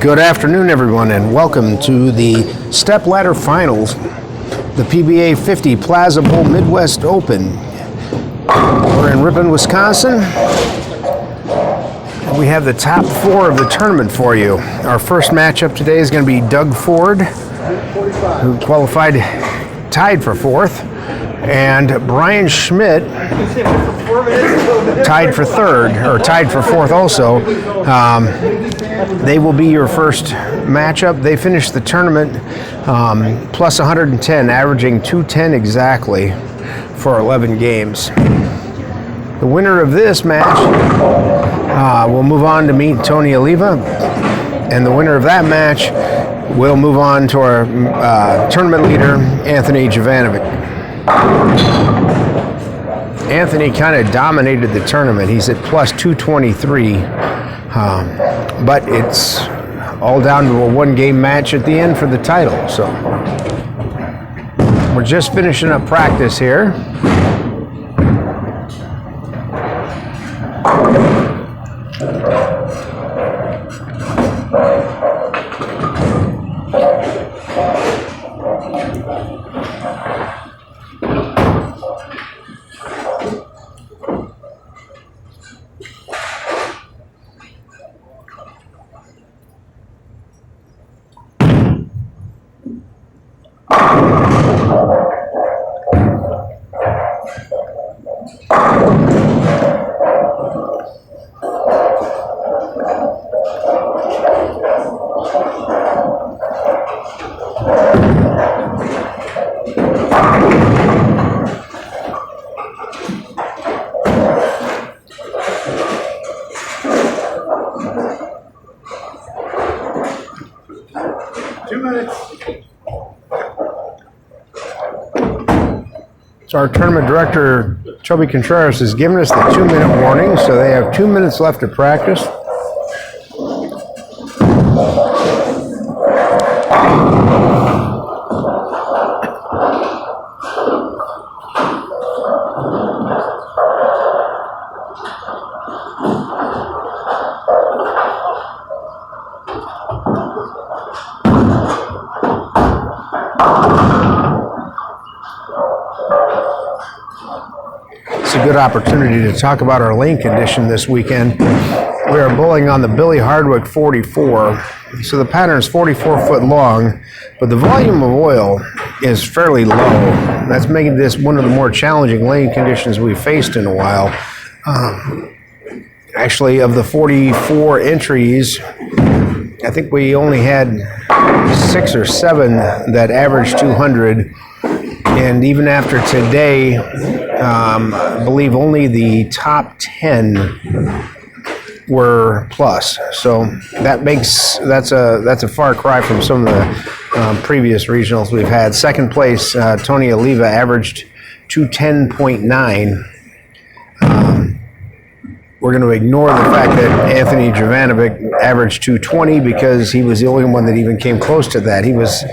Good afternoon, everyone, and welcome to the Step Ladder Finals, the PBA50 Plaza Bowl Midwest Open. We're in Ripon, Wisconsin. We have the top four of the tournament for you. Our first matchup today is going to be Doug Ford, who qualified tied for fourth, and Brian Schmidt, tied for third, or tied for fourth also. They will be your first matchup. They finished the tournament plus 110, averaging 210 exactly for 11 games. The winner of this match will move on to meet Tony Oliva, and the winner of that match will move on to our tournament leader, Anthony Jovanovic. Anthony kind of dominated the tournament. He's at plus 223, but it's all down to a one-game match at the end for the title. So we're just finishing up practice here. So our tournament director, Chubby Contreras, has given us the 2-minute warning, so they have 2 minutes left to practice. It's a good opportunity to talk about our lane condition this weekend. We are bowling on the Billy Hardwick 44. So the pattern is 44 foot long, but the volume of oil is fairly low. That's making this one of the more challenging lane conditions we've faced in a while. Actually, of the 44 entries, I think we only had 6 or 7 that averaged 200. And even after today, I believe only the top 10 were plus. So that's a far cry from some of the previous regionals we've had. Second place, Tony Oliva averaged 210.9. We're going to ignore the fact that Anthony Jovanovic averaged 220 because he was the only one that even came close to that. He was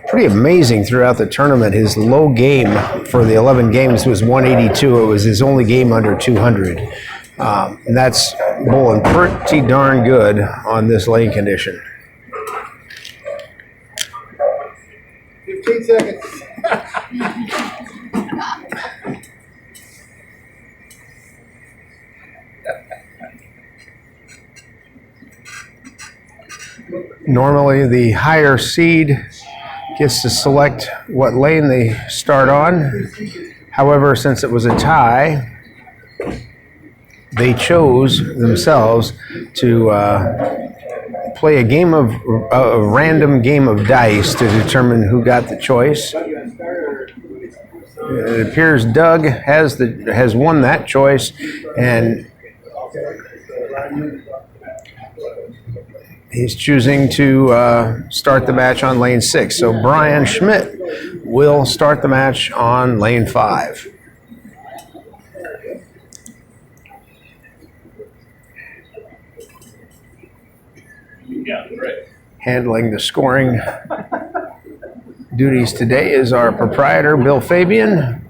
pretty amazing throughout the tournament. His low game for the 11 games was 182. It was his only game under 200. And that's bowling pretty darn good on this lane condition. 15 seconds. Normally, the higher seed gets to select what lane they start on. However, since it was a tie, they chose themselves to play a random game of dice to determine who got the choice. It appears Doug has won that choice, and he's choosing to start the match on lane 6. So Brian Schmidt will start the match on lane 5. Yeah, great. Handling the scoring duties today is our proprietor, Bill Fabian.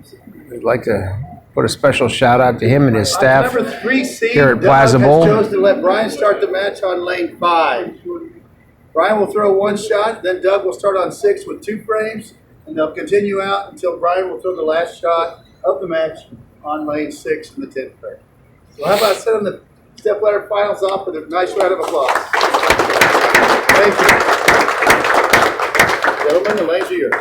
We'd like to put a special shout out to him and his staff Number 3 seed here at Plaza Bowl. chose to let Brian start the match on lane 5. Brian will throw one shot, then Doug will start on 6 with 2 frames, and they'll continue out until Brian will throw the last shot of the match on lane 6 in the 10th frame. So how about setting the stepladder finals off with a nice round of applause? Thank you. Gentlemen, the lanes are yours.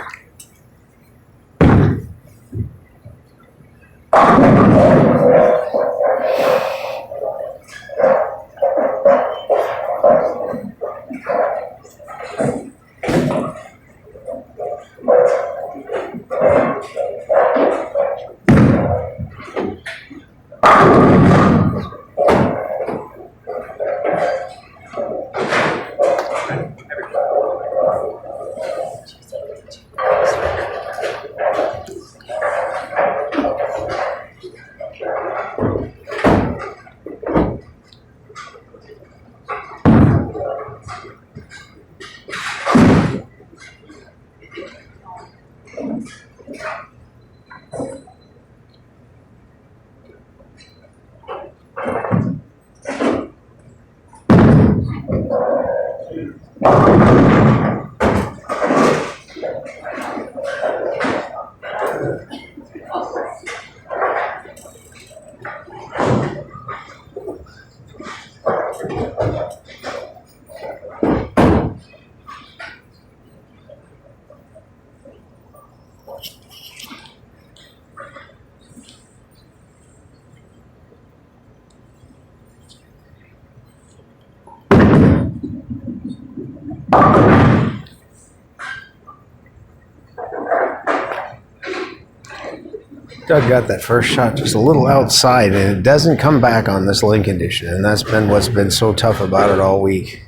Doug got that first shot just a little outside, and it doesn't come back on this lane condition, and that's been what's been so tough about it all week.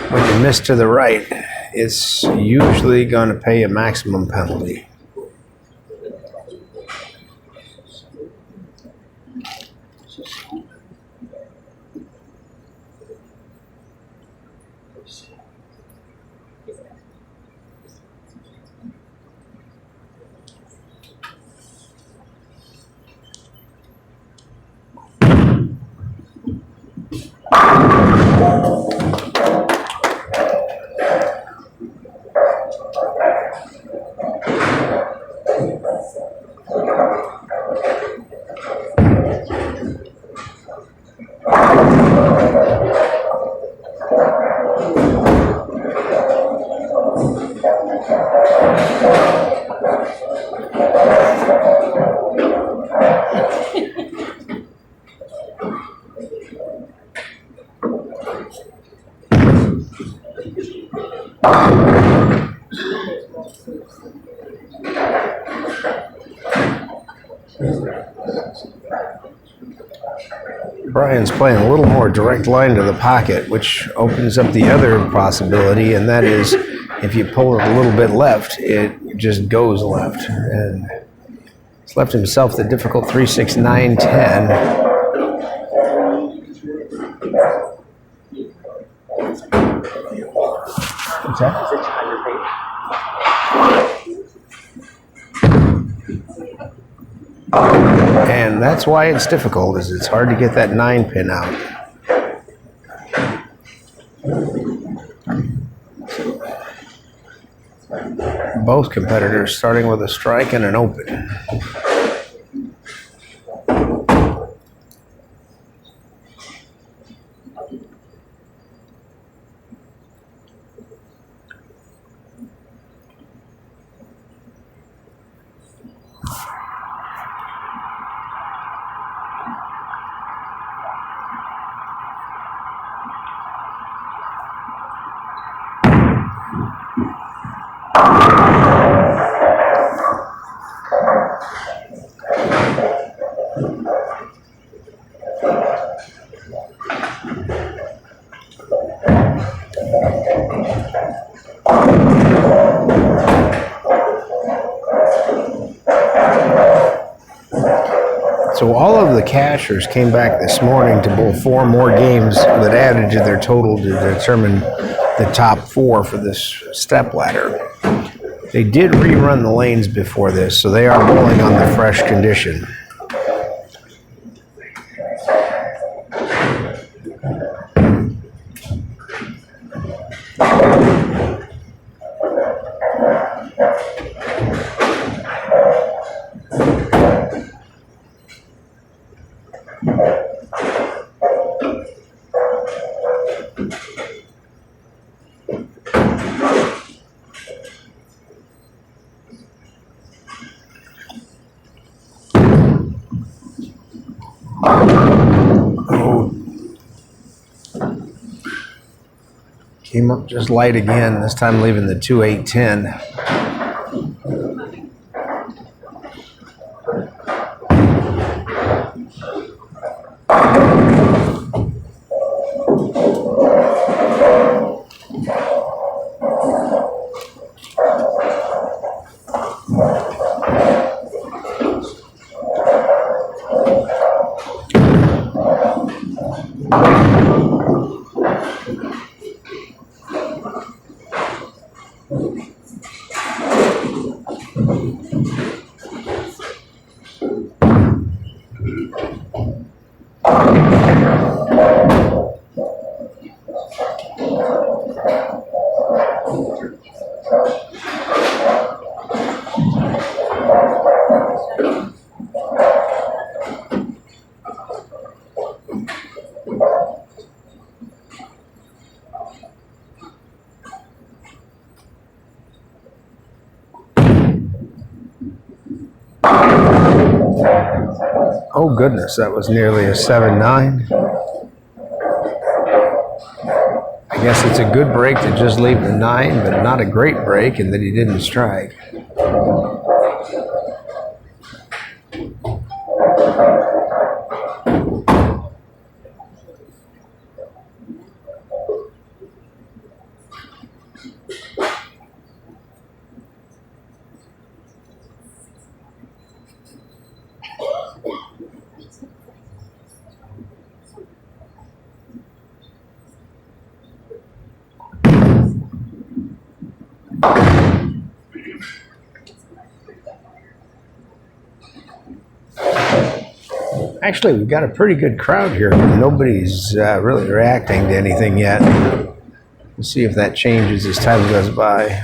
When you miss to the right, it's usually going to pay a maximum penalty. Brian's playing a little more direct line to the pocket, which opens up the other possibility, and that is if you pull it a little bit left, it just goes left. And he's left himself the difficult 3-6-9-10. What's that? And that's why it's difficult, is it's hard to get that 9 pin out. Both competitors starting with a strike and an open. So all of the cashers came back this morning to bowl 4 more games that added to their total to determine the top 4 for this step ladder. They did rerun the lanes before this, so they are bowling on the fresh condition. Came up just light again, this time leaving the 2.810. Oh goodness, that was nearly a 7.9. I guess it's a good break to just leave the 9, but not a great break, and that he didn't strike. Actually, we've got a pretty good crowd here. Nobody's really reacting to anything yet. We'll see if that changes as time goes by.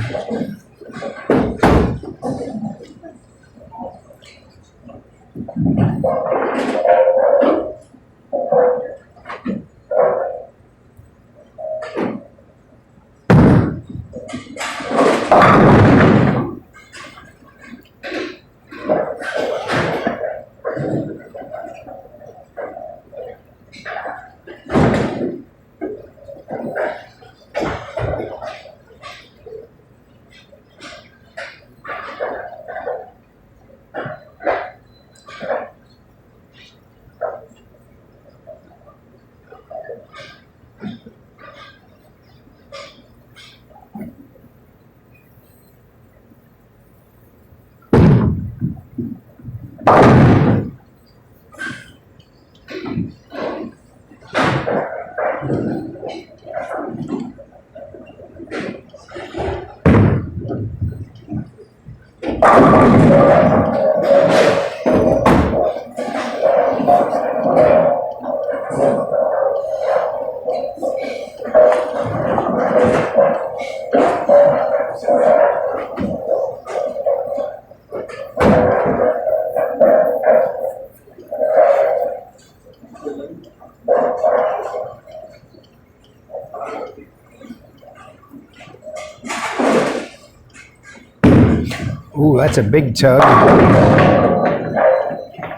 Ooh, that's a big tug.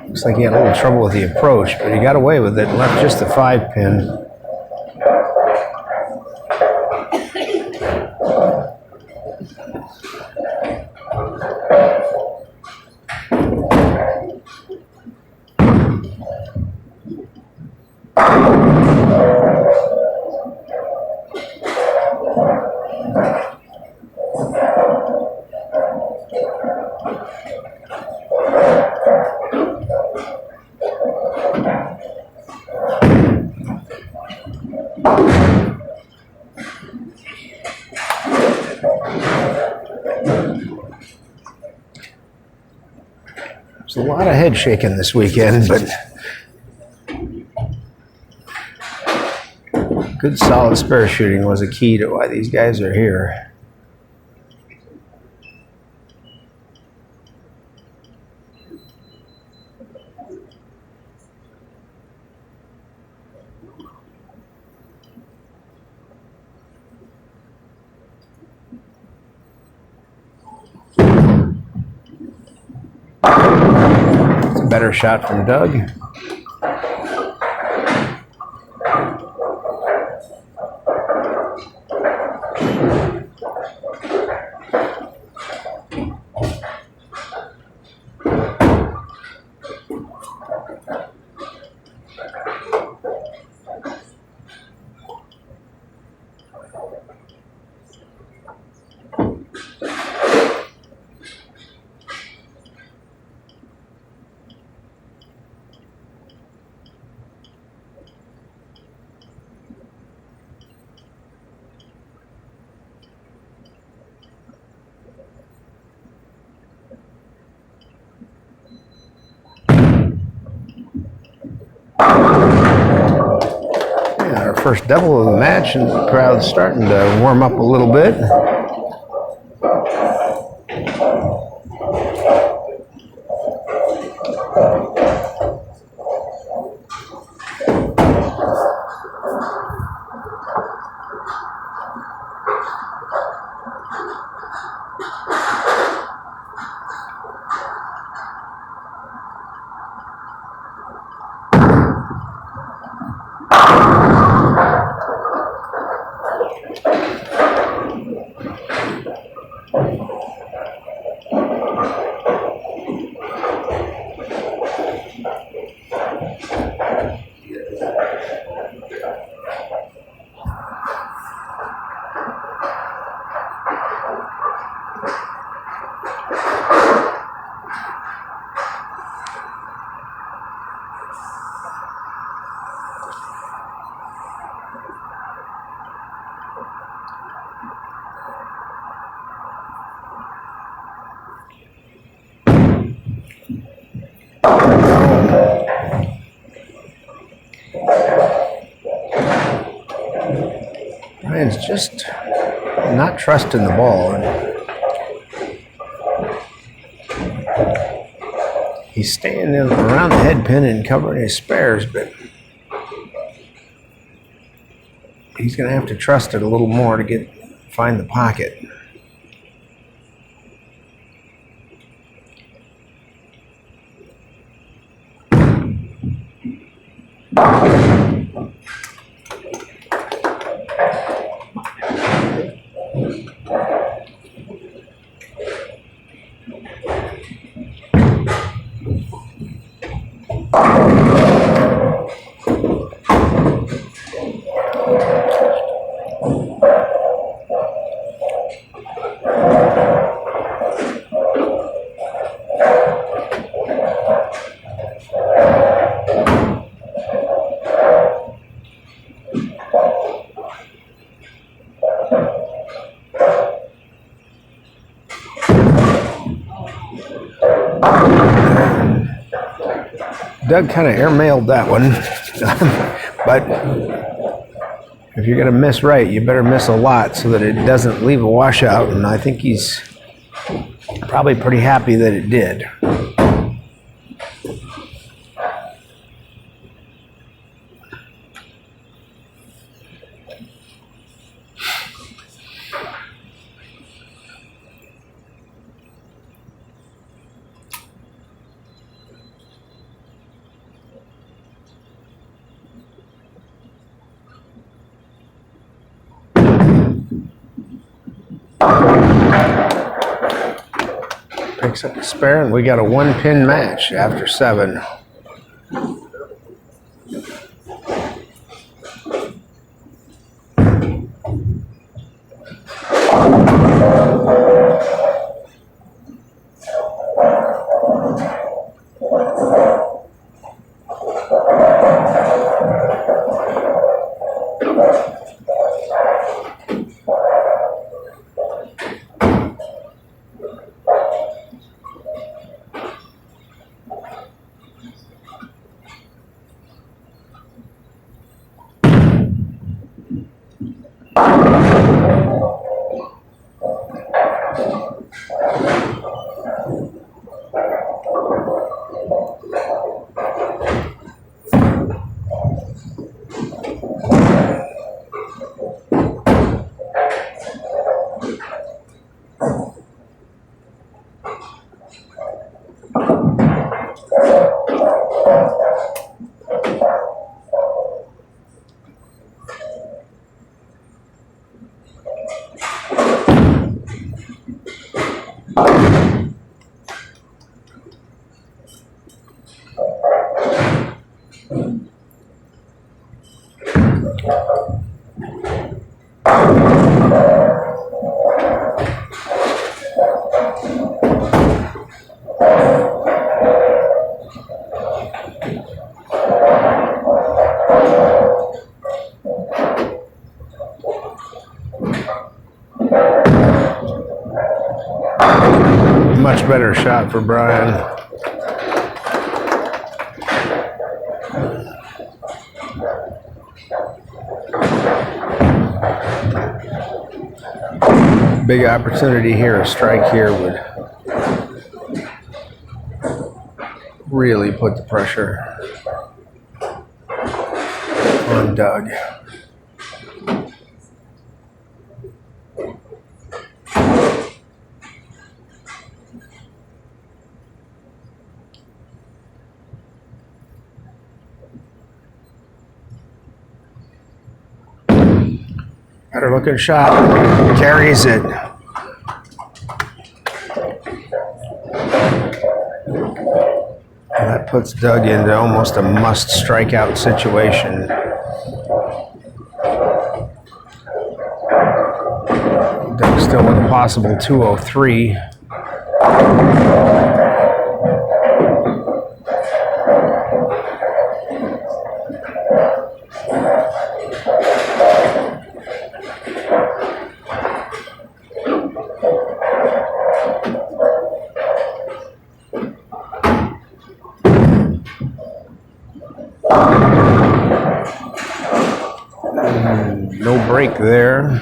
Looks like he had a little trouble with the approach, but he got away with it and left just the 5-pin. There's a lot of head shaking this weekend, but good solid spare shooting was a key to why these guys are here. better shot from Doug. Our first double of the match, and the crowd's starting to warm up a little bit. Brian's just not trusting the ball. He's staying around the head pin and covering his spares, but he's going to have to trust it a little more to find the pocket. Doug kind of airmailed that one, but if you're going to miss right, you better miss a lot so that it doesn't leave a washout, and I think he's probably pretty happy that it did. Picks up the spare, and we got a one-pin match after 7. Much better shot for Brian. Big opportunity here. A strike here would really put the pressure on Doug. Better looking shot. Carries it. And that puts Doug into almost a must strikeout situation. Doug still with a possible 203. No break there.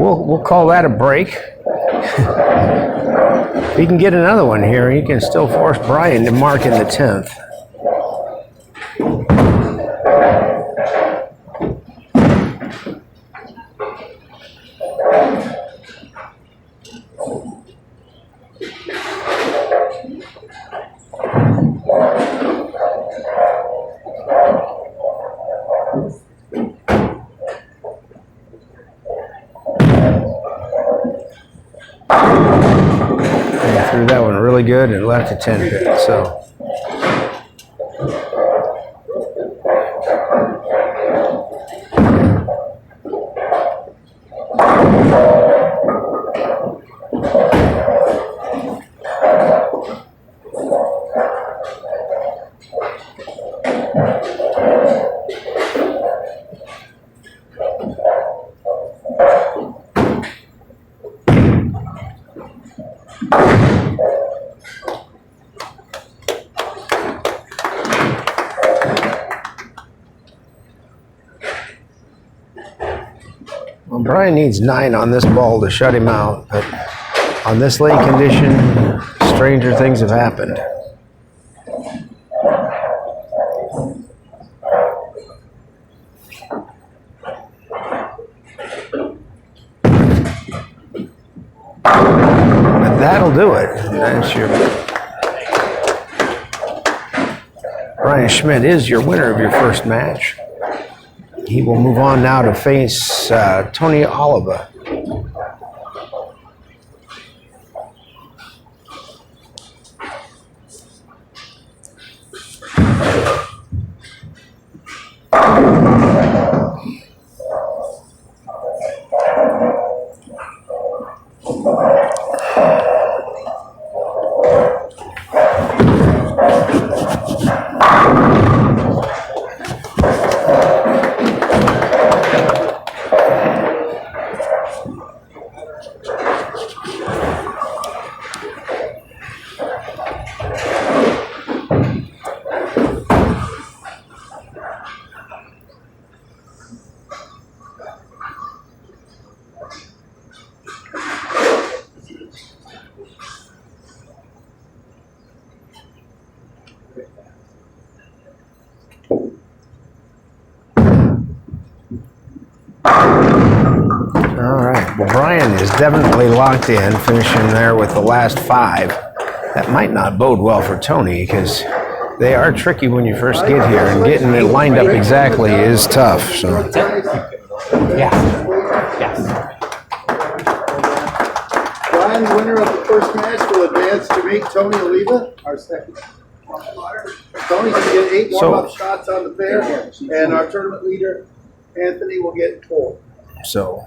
Oh, we'll call that a break. If he can get another one here, he can still force Brian to mark in the 10th. Threw that one really good and left a 10 pin, so. Well, Brian needs 9 on this ball to shut him out, but on this late condition, stranger things have happened. But that'll do it. That's your Brian Schmidt is your winner of your first match. He will move on now to face Tony Oliva. All right. Well, Brian is definitely locked in, finishing there with the last 5. That might not bode well for Tony because they are tricky when you first get here, and getting it lined up exactly is tough. So. Yeah. Yes. Brian, the winner of the first match, will advance to meet Tony Oliva, our second. Tony's going to get 8 warm-up shots on the pair, and our tournament leader, Anthony, will get 4. So,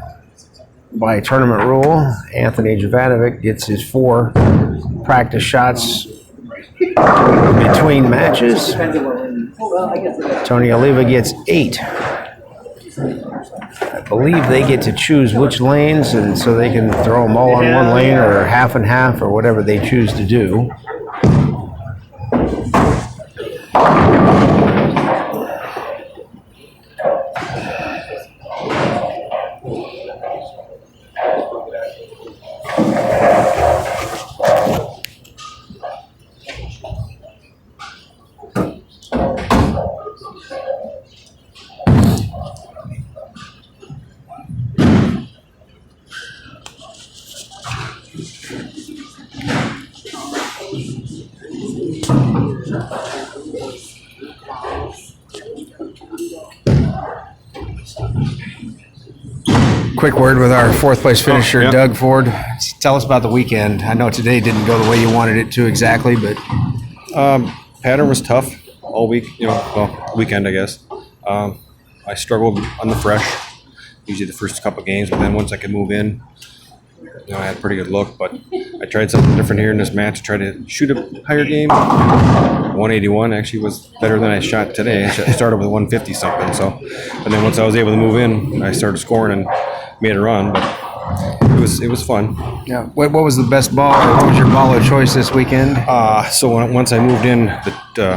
by tournament rule, Anthony Jovanovic gets his 4 practice shots between matches. Tony Oliva gets 8. I believe they get to choose which lanes, and so they can throw them all on one lane or half and half or whatever they choose to do. Quick word with our 4th place finisher, Doug Ford. Tell us about the weekend. I know today didn't go the way you wanted it to exactly, but pattern was tough all week. Weekend, I guess. I struggled on the fresh, usually the first couple games, but then once I could move in, I had a pretty good look. But I tried something different here in this match. Tried to shoot a higher game. 181 actually was better than I shot today. I started with 150 something. So, and then once I was able to move in, I started scoring and made a run. But it was fun. yeah. What was the best ball, or what was your ball of choice this weekend? So once I moved in, the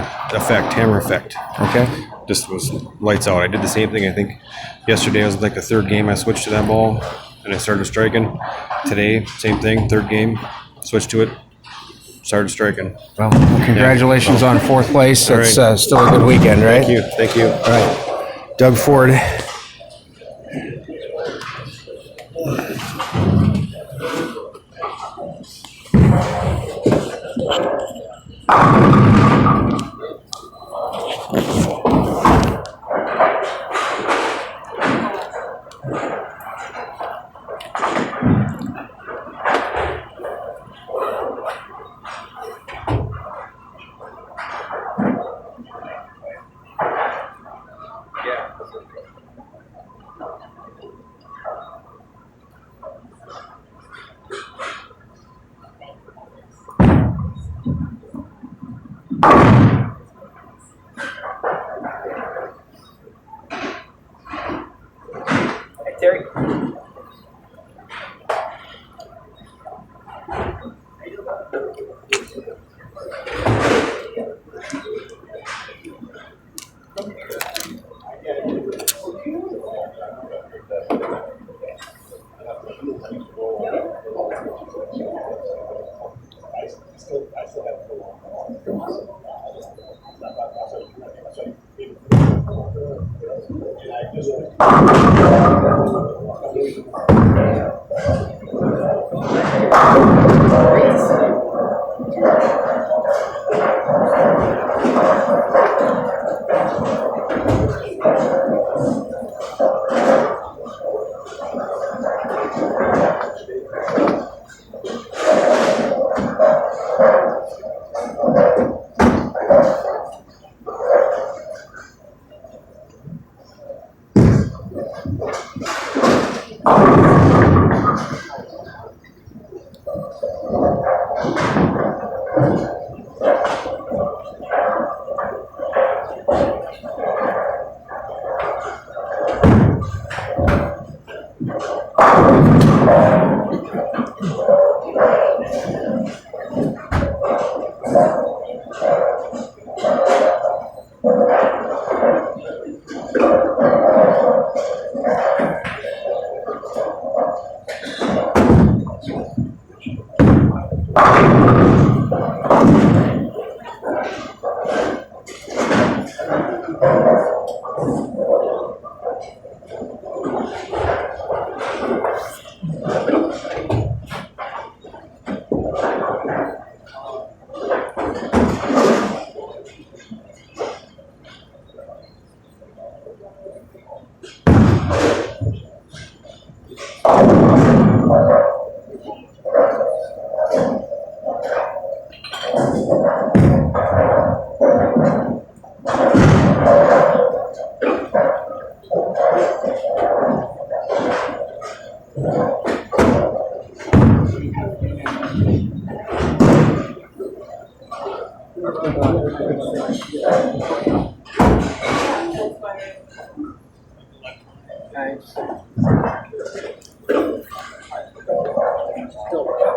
hammer effect. Okay. Just was lights out. I did the same thing. I think yesterday was like the 3rd game I switched to that ball, and I started striking. Today, same thing. 3rd game, switched to it, started striking. Well, congratulations on 4th place. All It's right. still a good weekend, right? Thank you. All right. Doug Ford. Terry.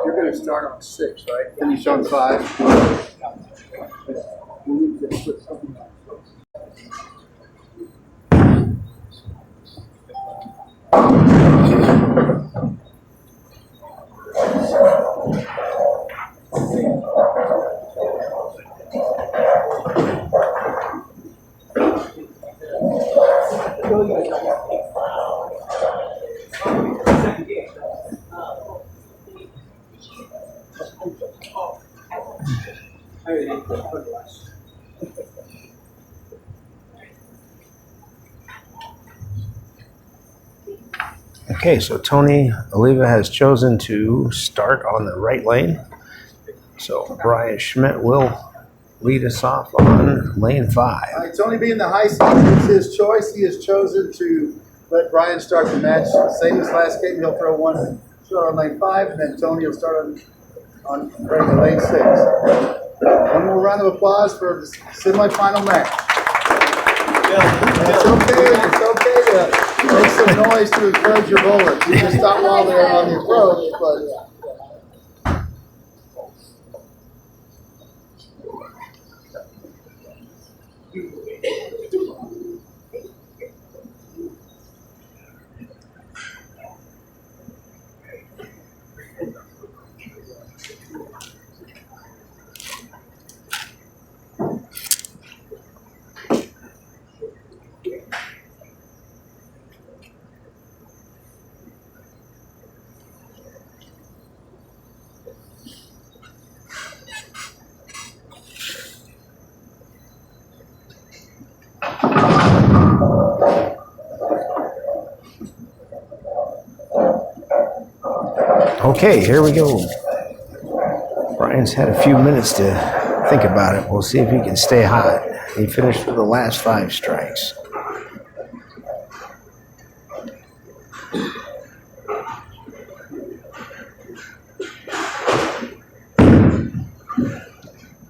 You're going to start on 6, right? Finish on 5. Okay, so Tony Oliva has chosen to start on the right lane. So Brian Schmidt will lead us off on lane 5. All right, Tony being the high seed, it's his choice. He has chosen to let Brian start the match. Same as last game, he'll throw one start on lane 5, and then Tony will start on lane 6. One more round of applause for the semifinal match. It's okay to make some noise to encourage your bowlers. You can stop while they're on the approach, but Okay, here we go. Brian's had a few minutes to think about it. We'll see if he can stay hot. He finished with the last 5 strikes.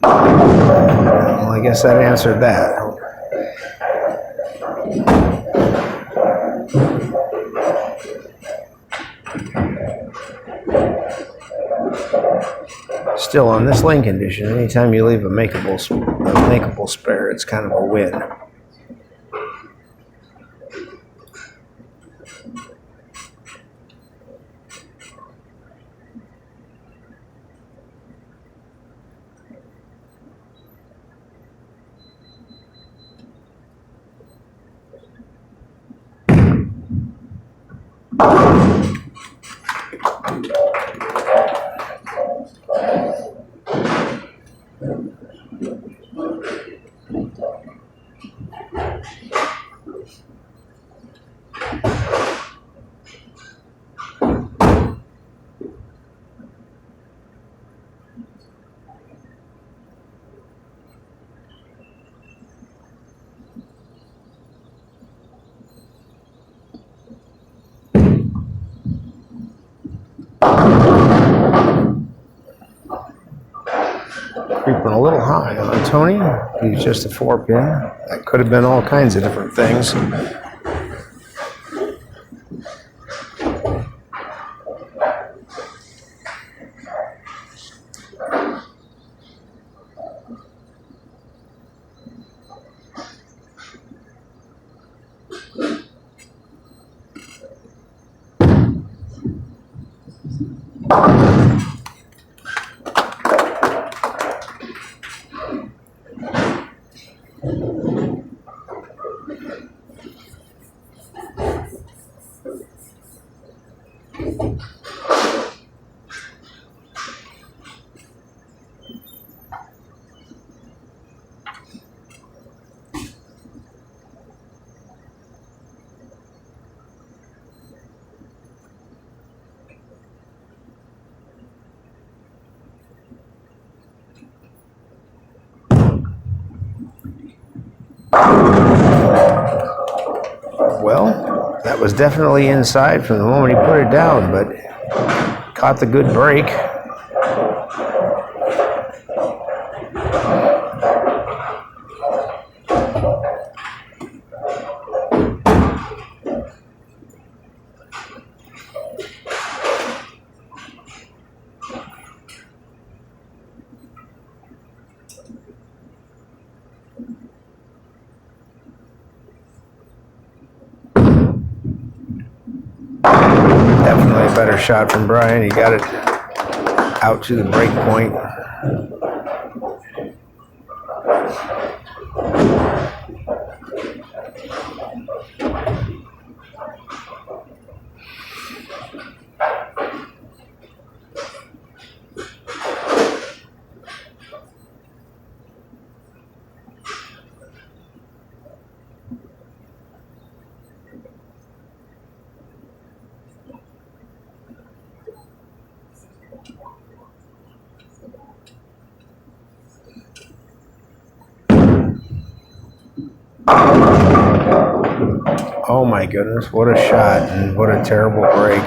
Well, I guess that answered that. Still, on this lane condition, anytime you leave a makeable spare, it's kind of a win. Creeping a little high on Tony. He's just a 4-pin. That could have been all kinds of different things. Well, that was definitely inside from the moment he put it down, but caught the good break. Definitely a better shot from Brian. He got it out to the break point. Oh my goodness, what a shot and what a terrible break.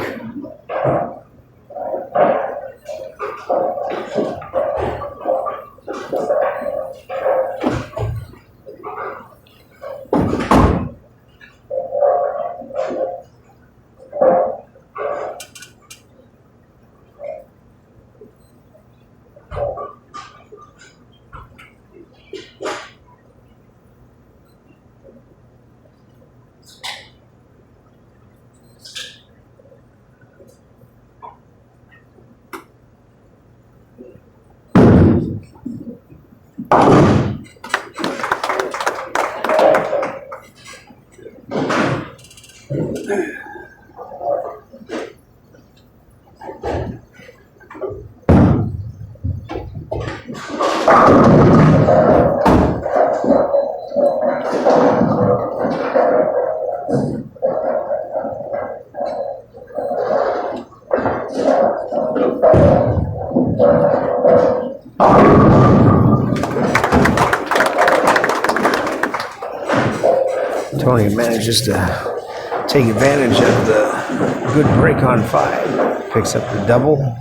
Tony manages to take advantage of the good break on 5. Picks up the double.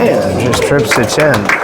And just trips to 10.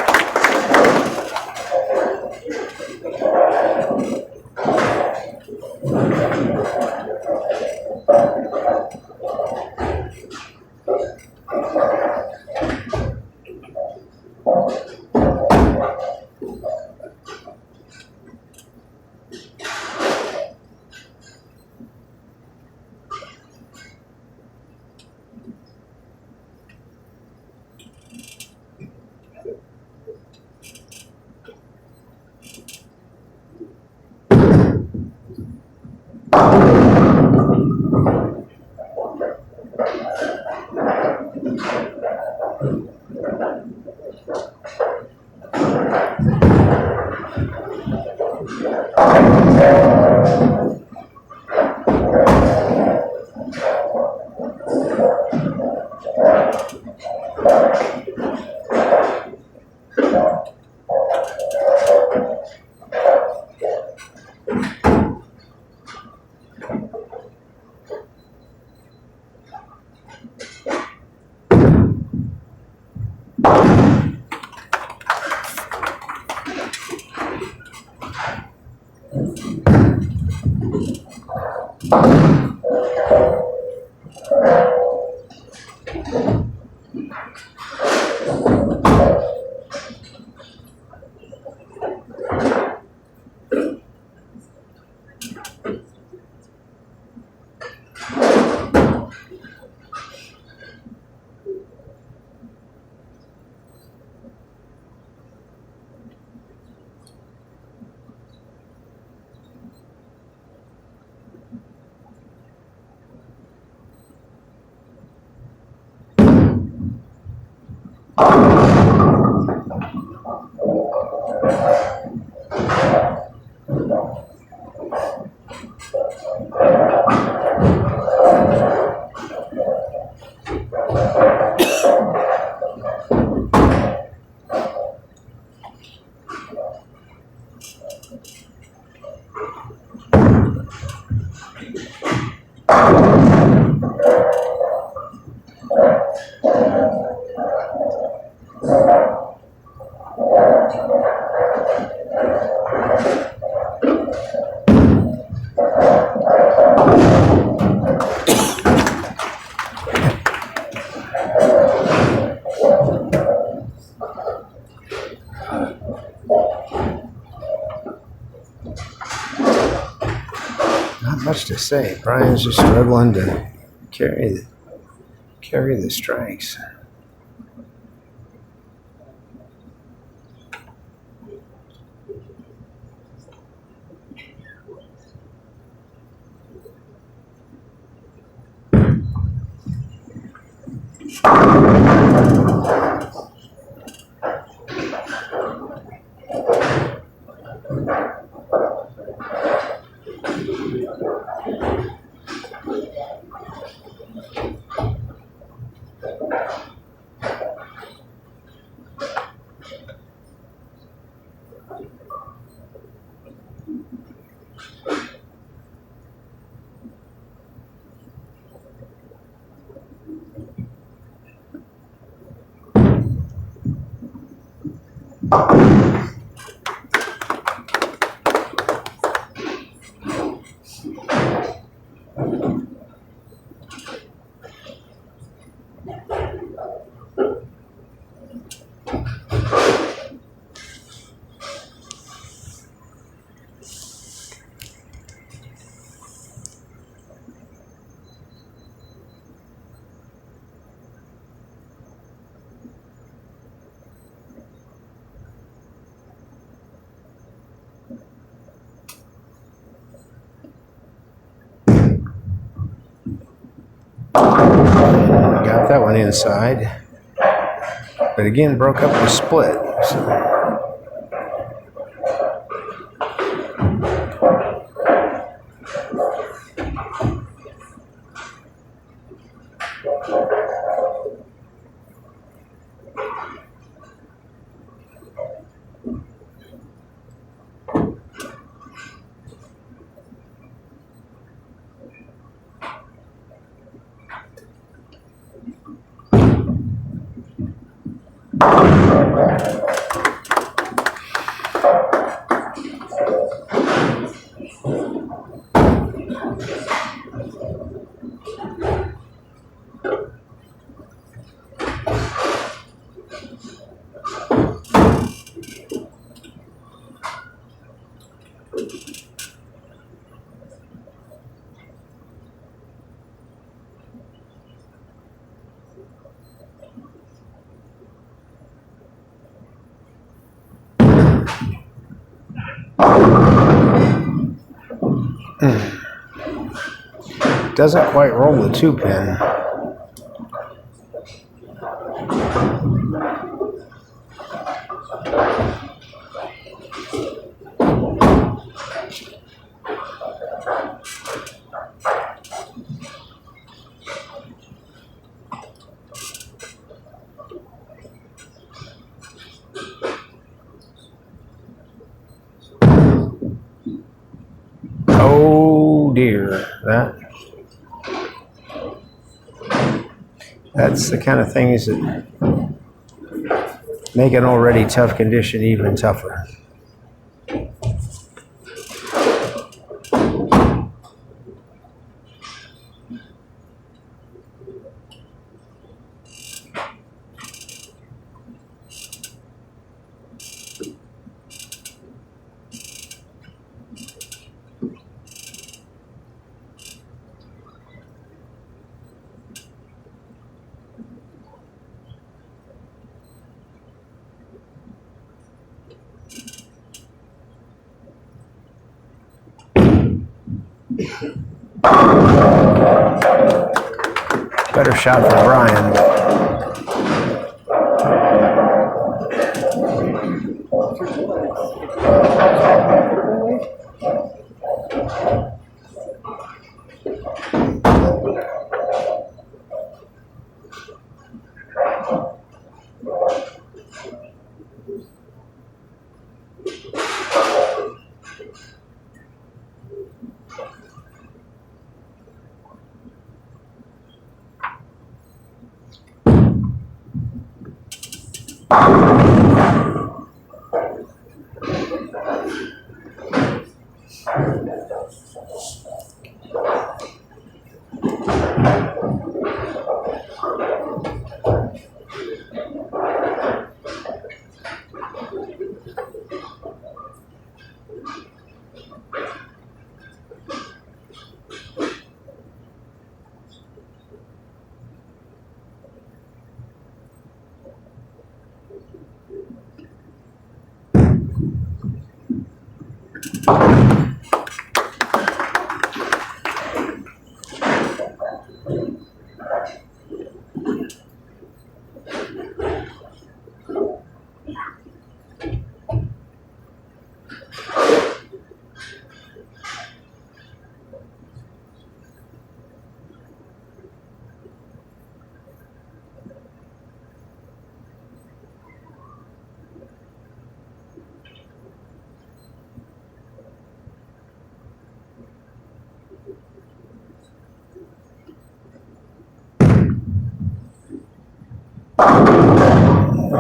much to say. Brian's just struggling to carry the strikes. Got that one inside. But again, broke up the split. So. Doesn't quite roll the 2-pin. Oh dear, that's the kind of things that make an already tough condition even tougher. Better shot for Brian.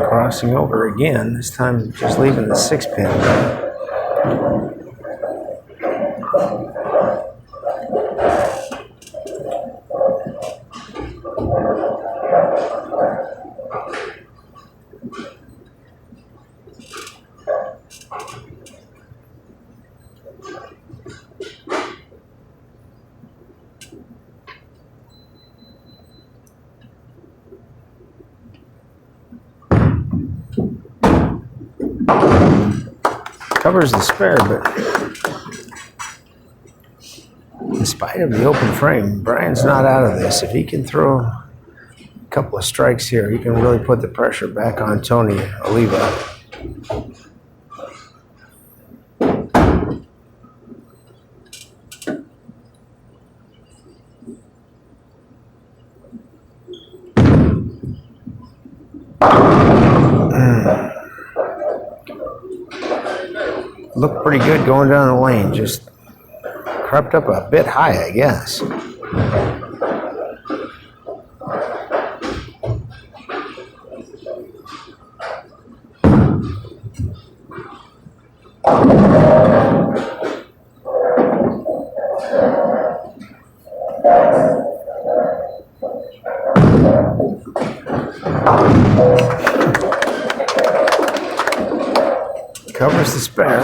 Crossing over again, this time just leaving the 6-pin. Covers the spare, but in spite of the open frame, Brian's not out of this. If he can throw a couple of strikes here, he can really put the pressure back on Tony Oliva. Looked pretty good going down the lane, just crept up a bit high, I guess. Covers the spare.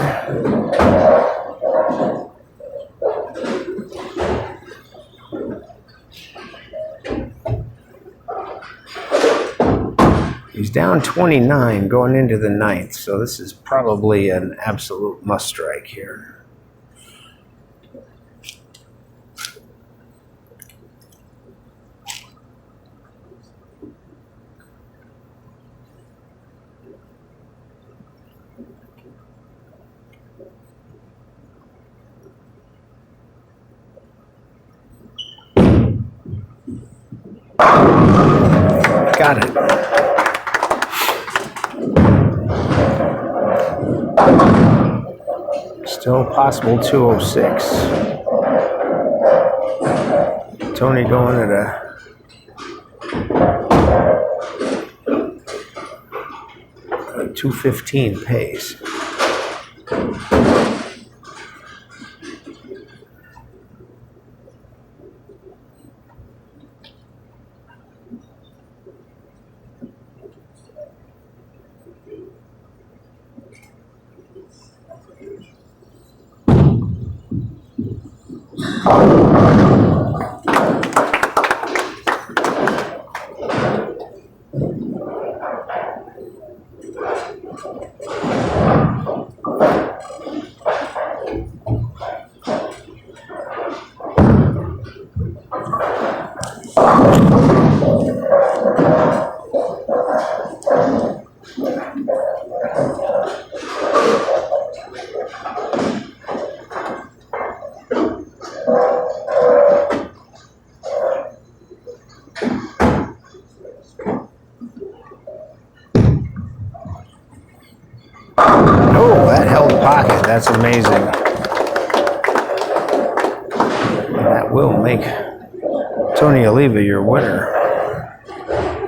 He's down 29 going into the 9th, so this is probably an absolute must strike here. Got it. Still possible 206. Tony going at a 215 pace. Oh, that held pocket. That's amazing. And that will make Tony Oliva your winner.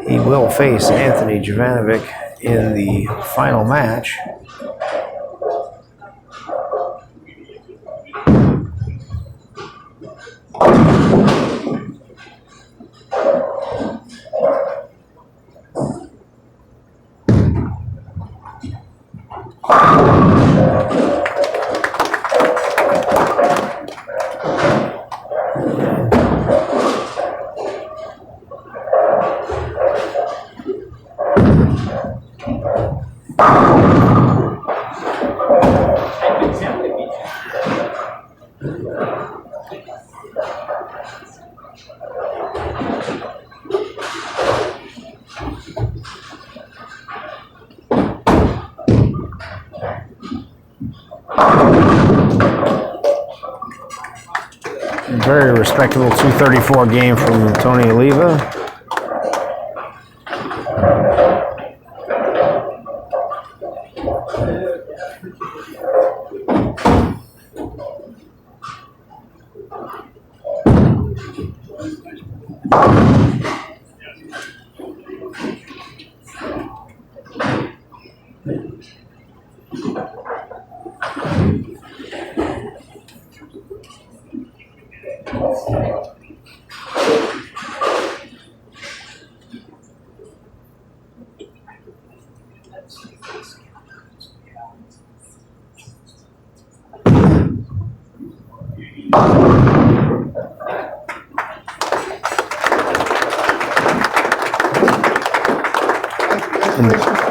He will face Anthony Jovanovic in the final match. very respectable 234 game from Tony Oliva.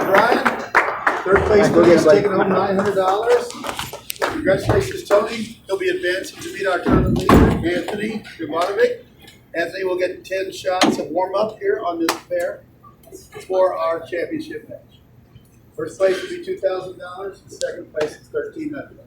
Brian, third place winner taking home $900. Congratulations, Tony. He'll be advancing to meet our tournament leader, Anthony Jovanovic. Anthony will get 10 shots of warm-up here on this pair for our championship match. First place will be $2,000, and second place is $1,300.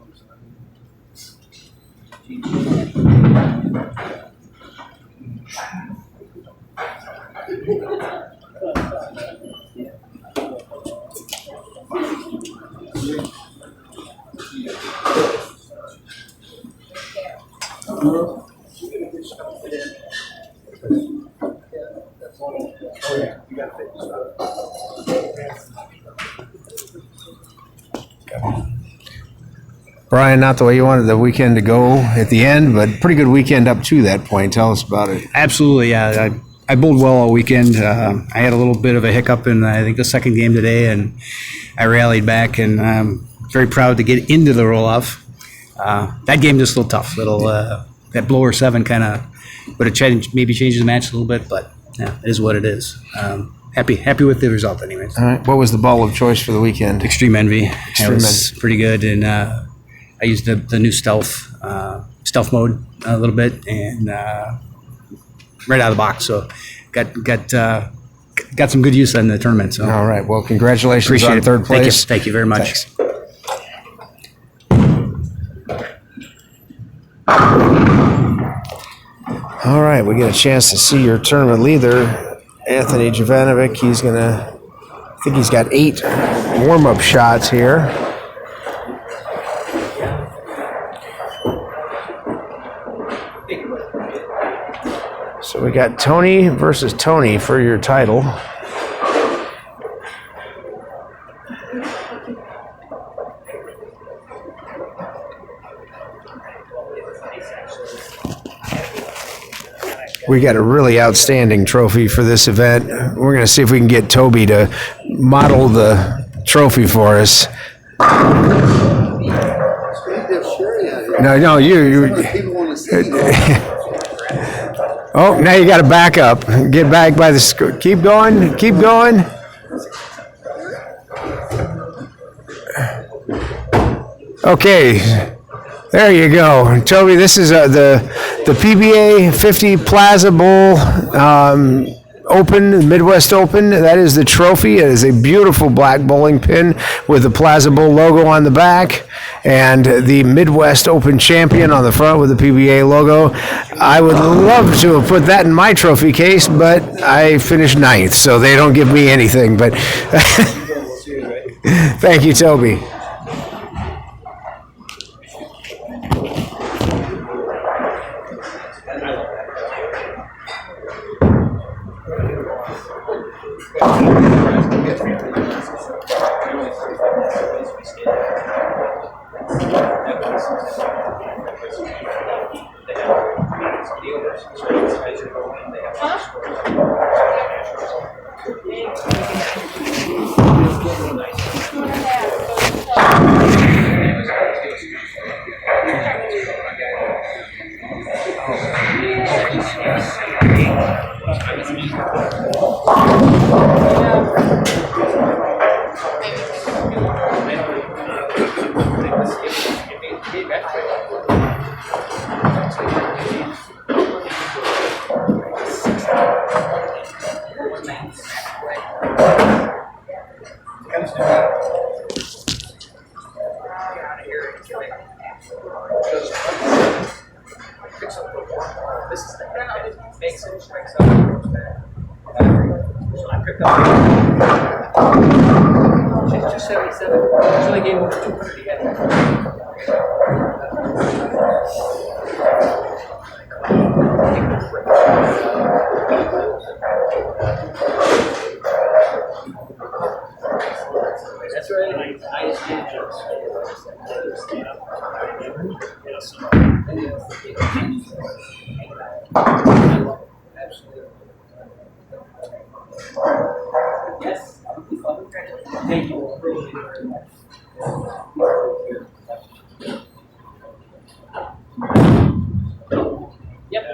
Brian, not the way you wanted the weekend to go at the end, but pretty good weekend up to that point. Tell us about it. Absolutely, yeah. I bowled well all weekend. I had a little bit of a hiccup in, I think, the second game today, and I rallied back, and I'm very proud to get into the roll-off. That game just a little tough. That blower 7 kind of would have maybe changed the match a little bit, but yeah, it is what it is. Happy with the result anyways. All right. What was the ball of choice for the weekend? Extreme Envy. Extreme It was pretty good, and I used the new stealth mode a little bit, and right out of the box. So got some good use in the tournament. So All right. Well, congratulations appreciate on it. third place. Thank you very much. Thanks. All right, we get a chance to see your tournament leader, Anthony Jovanovic. I think he's got 8 warm-up shots here. So we got Tony versus Tony for your title. We got a really outstanding trophy for this event. We're going to see if we can get Toby to model the trophy for us. No, you. People want to see. Oh, now you got to back up. Get back by the. Keep going. Keep going. Okay. There you go. Toby, this is the PBA50 Plaza Bowl Open, Midwest Open. That is the trophy. It is a beautiful black bowling pin with the Plaza Bowl logo on the back and the Midwest Open champion on the front with the PBA logo. I would love to have put that in my trophy case, but I finished 9th, so they don't give me anything. But thank you, Toby. She's 277. She only gave over 200 yet. That's right. Highest digits. Yes. Thank you. Yep.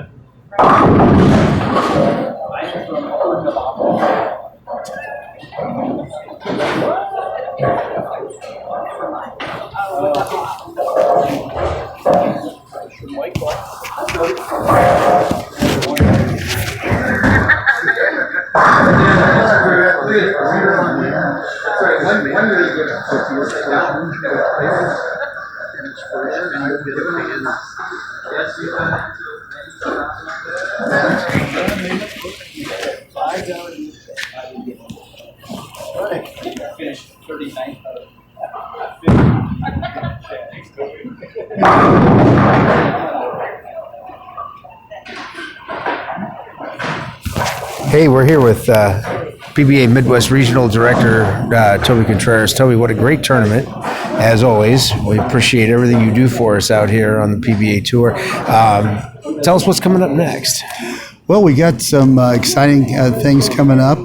Finished 39th. Hey, we're here with PBA Midwest Regional Director Toby Contreras. Toby, what a great tournament, as always. We appreciate everything you do for us out here on the PBA Tour. Tell us what's coming up next. Well, we got some exciting things coming up.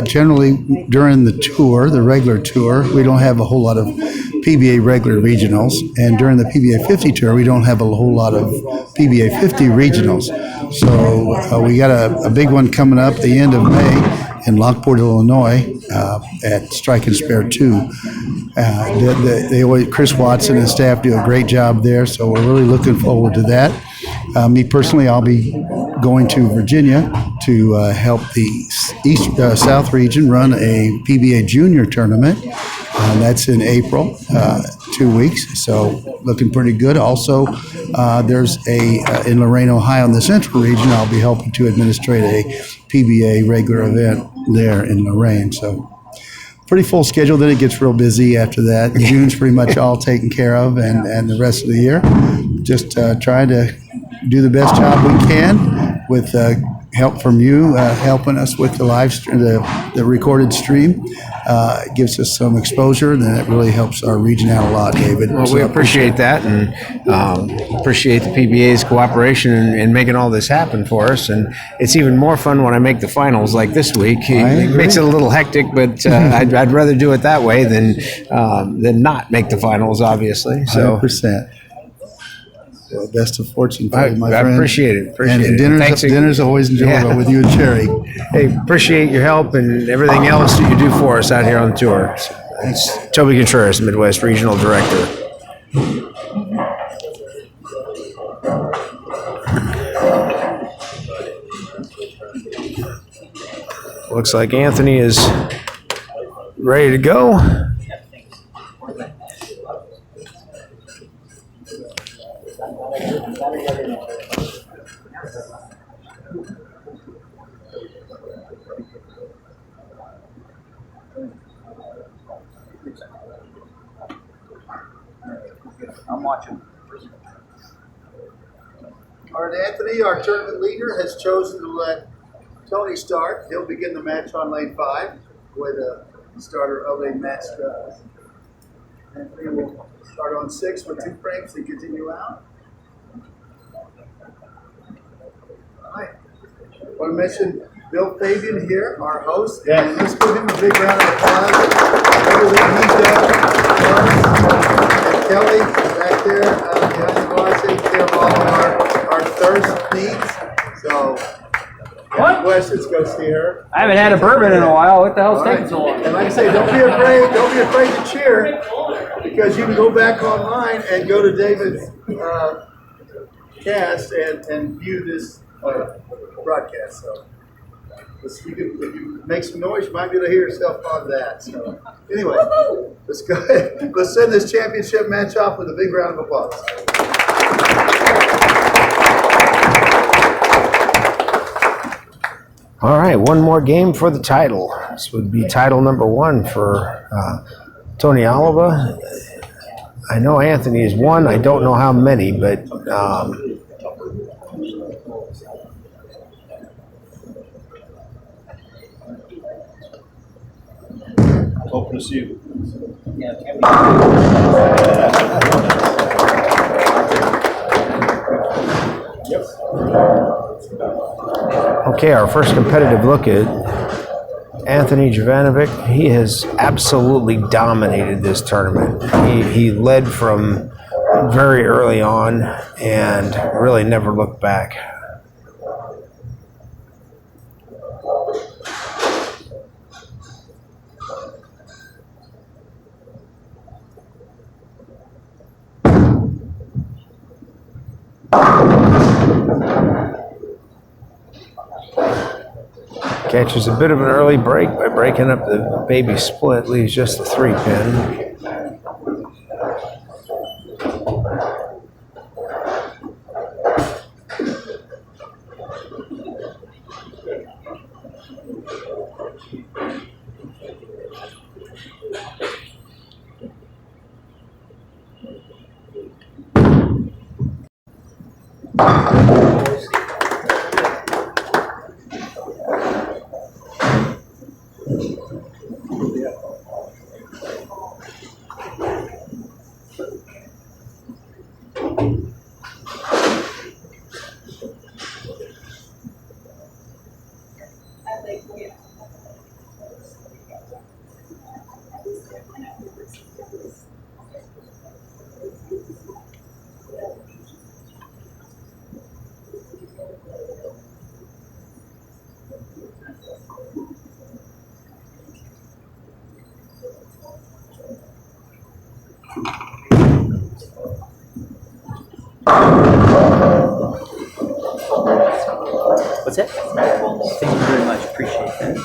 Generally, during the tour, the regular tour, we don't have a whole lot of PBA regular regionals. And during the PBA50 tour, we don't have a whole lot of PBA50 regionals. So we got a big one coming up the end of May in Lockport, Illinois, at Strike and Spare 2. Chris Watson and staff do a great job there, so we're really looking forward to that. Me personally, I'll be going to Virginia to help the South region run a PBA junior tournament. That's in April, 2 weeks, so looking pretty good. Also, there's in Lorain, Ohio, in the Central region, I'll be helping to administrate a PBA regular event there in Lorain. So pretty full schedule. Then it gets real busy after that. June's pretty much all taken care of, and the rest of the year, just trying to do the best job we can with help from you, helping us with the live stream, the recorded stream. It gives us some exposure, and then it really helps our region out a lot, David. Well, we appreciate that, and appreciate the PBA's cooperation in making all this happen for us. And it's even more fun when I make the finals like this week. It makes it a little hectic, but I'd rather do it that way than not make the finals, obviously. So 100%. Well, best of fortune for you, my I friend. appreciate it. And dinner's always enjoyable with you and Cherry. Hey, appreciate your help and everything else that you do for us out here on the tour. It's Toby Contreras, Midwest Regional Director. Looks like Anthony is ready to go. I'm watching. All right, Anthony, our tournament leader, has chosen to let Tony start. He'll begin the match on lane 5 with a starter of a match. Anthony will start on 6 with 2 frames and continue out. All right. I want to mention Bill Fabian here, our host, and let's give him a big round of applause. Everything he does. And Kelly back there behind the bar taking care of all of our thirst needs. So, any questions, go see her. I haven't had a bourbon in a while. What the hell's All taking right. so long? And like I say, don't be afraid to cheer, because you can go back online and go to David's cast and view this broadcast. So if you make some noise, you might be able to hear yourself on that. So anyway, let's go ahead. Let's send this championship match off with a big round of applause. All right, one more game for the title. This would be title number 1 for Tony Oliva. I know Anthony has won. I don't know how many, but Hoping to see you. okay, our first competitive look at Anthony Jovanovic. He has absolutely dominated this tournament. He led from very early on and really never looked back. Catches a bit of an early break by breaking up the baby split, leaves just the 3-pin. What's that? Thank you very much. Appreciate that.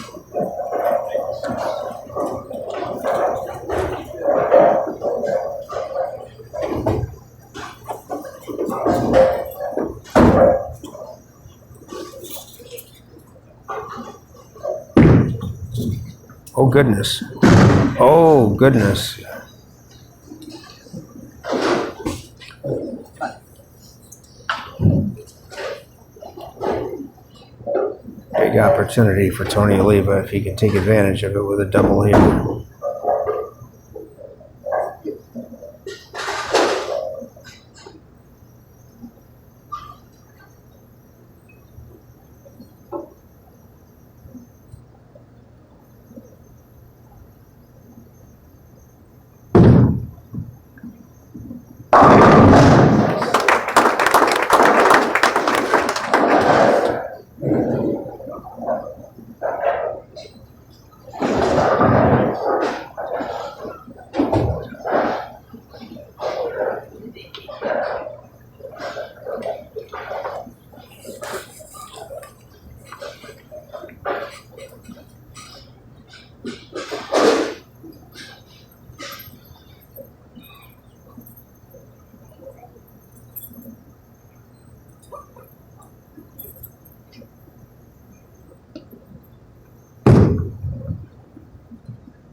Oh, goodness. Oh, goodness. Big opportunity for Tony Oliva if he can take advantage of it with a double here.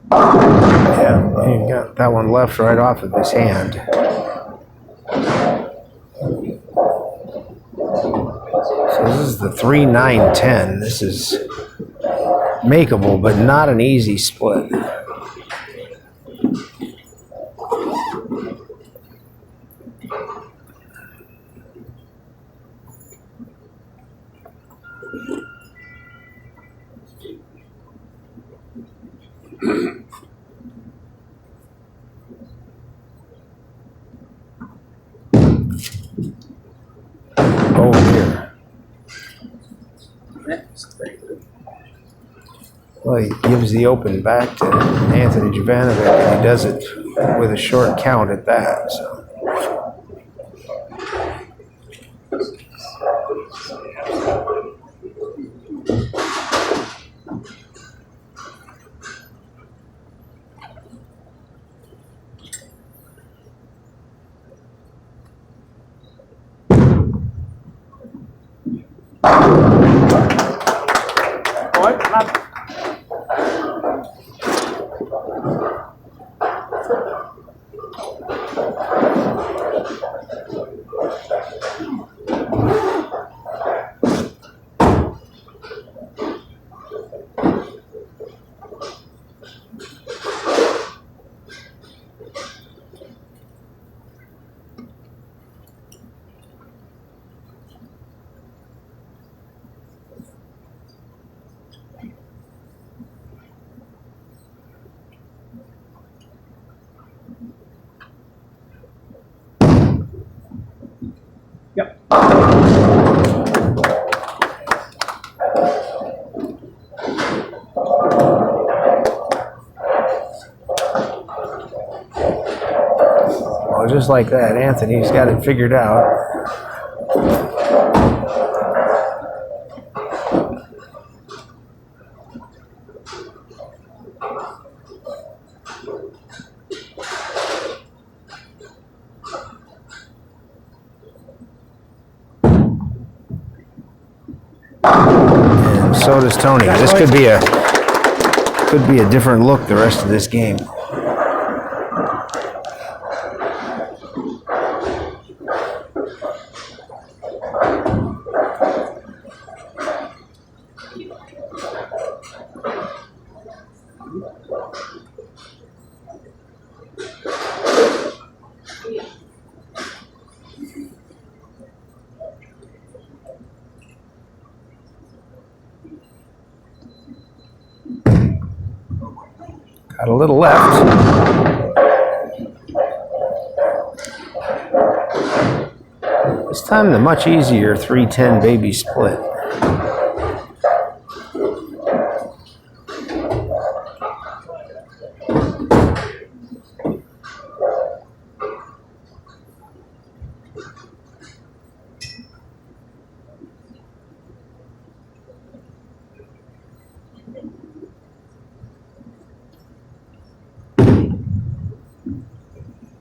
Yeah, he got that one left right off of his hand. So this is the 3-9-10. This is makeable, but not an easy split. Oh, here. Well, he gives the open back to Anthony Jovanovic, and he does it with a short count at that. So. Well, just like that, Anthony's got it figured out. And so does Tony. This could be a different look the rest of this game. Got a little left. This time the much easier 310 baby split.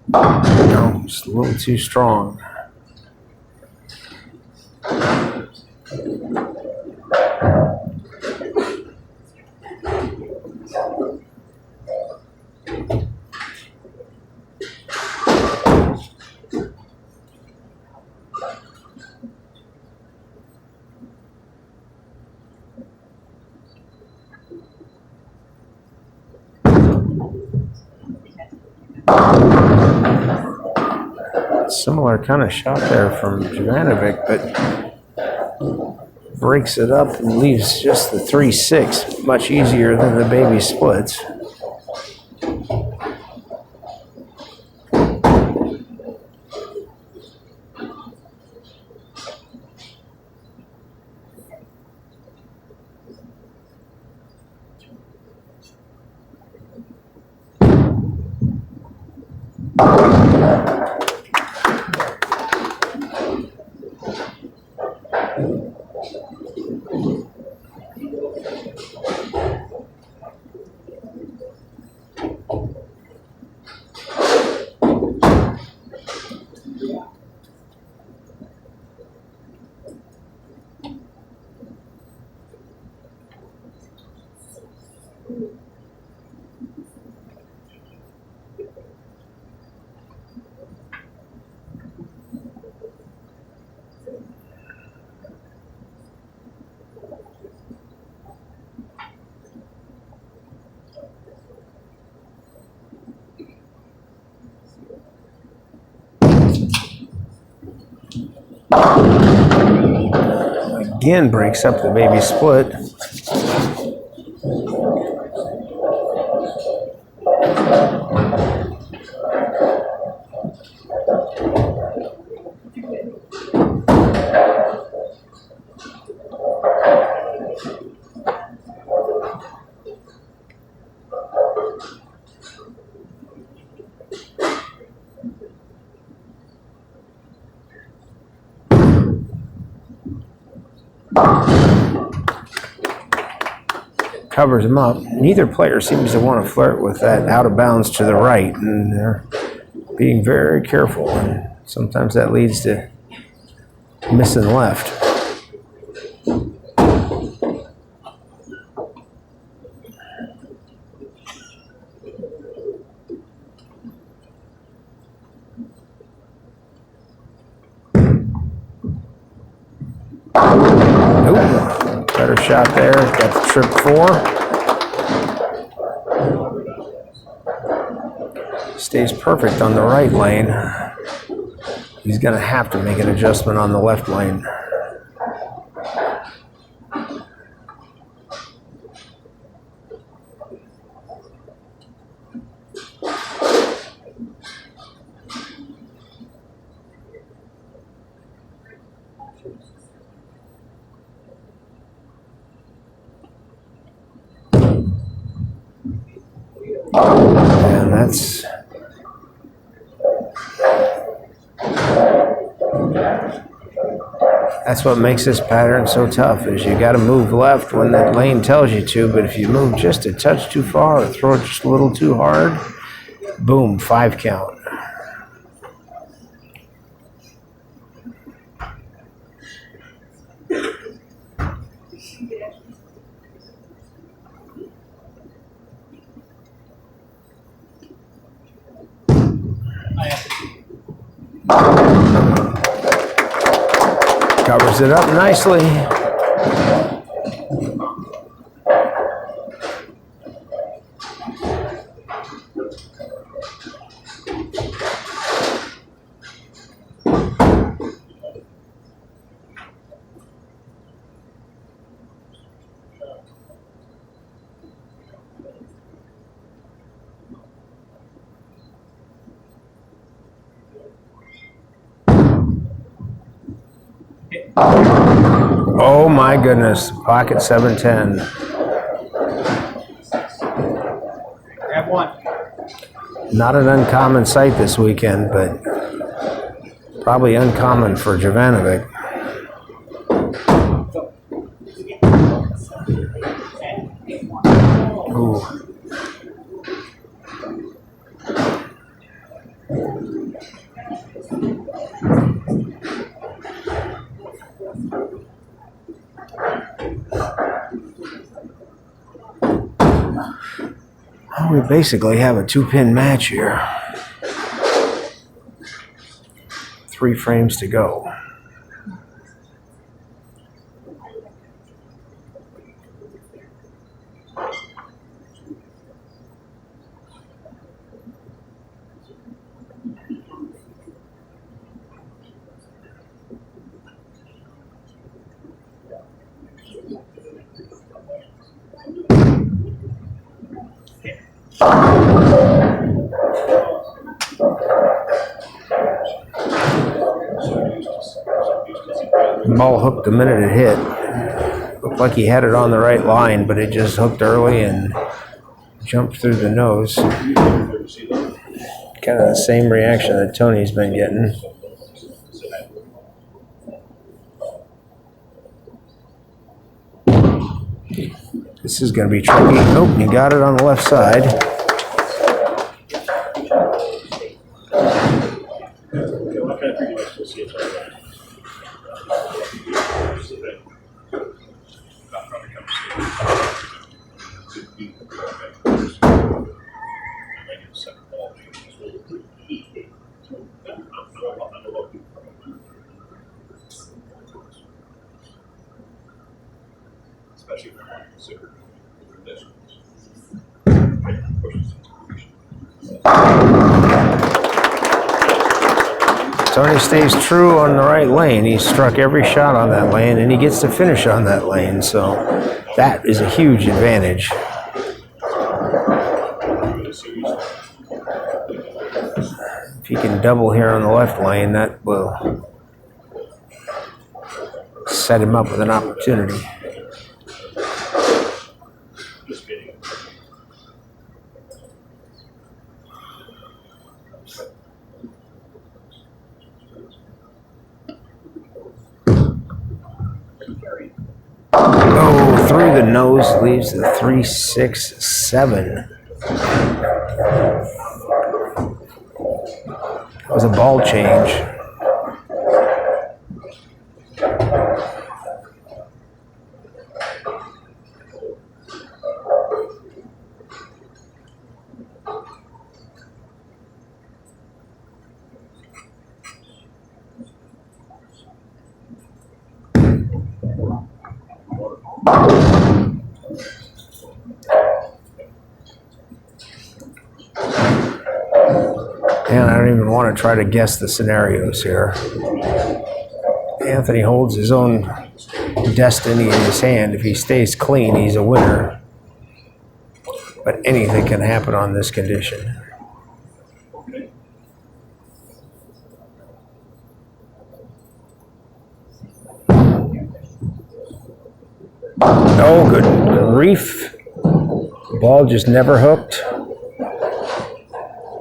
No, just a little too strong. Similar kind of shot there from Jovanovic, but breaks it up and leaves just the 3-6, much easier than the baby splits. Again breaks up the baby split. Covers him up. Neither player seems to want to flirt with that out of bounds to the right, and they're being very careful, and sometimes that leads to missing left. shot there. Got the trip 4. Stays perfect on the right lane. He's going to have to make an adjustment on the left lane. And that's what makes this pattern so tough, is you got to move left when that lane tells you to, but if you move just a touch too far or throw it just a little too hard, boom, 5 count. Covers it up nicely. Oh my goodness, pocket 710. Grab one. Not an uncommon sight this weekend, but probably uncommon for Jovanovic. Ooh. We basically have a 2-pin match here. 3 frames to go. Ball hooked the minute it hit. Looked like he had it on the right line, but it just hooked early and jumped through the nose. Kind of the same reaction that Tony's been getting. This is going to be tricky. Nope, he got it on the left side. Tony stays true on the right lane. He struck every shot on that lane, and he gets to finish on that lane. So that is a huge advantage. If he can double here on the left lane, that will set him up with an opportunity. Oh, through the nose, leaves the 3-6-7. That was a ball change. want to try to guess the scenarios here. Anthony holds his own destiny in his hand. If he stays clean, he's a winner. But anything can happen on this condition. Oh, good grief. The ball just never hooked.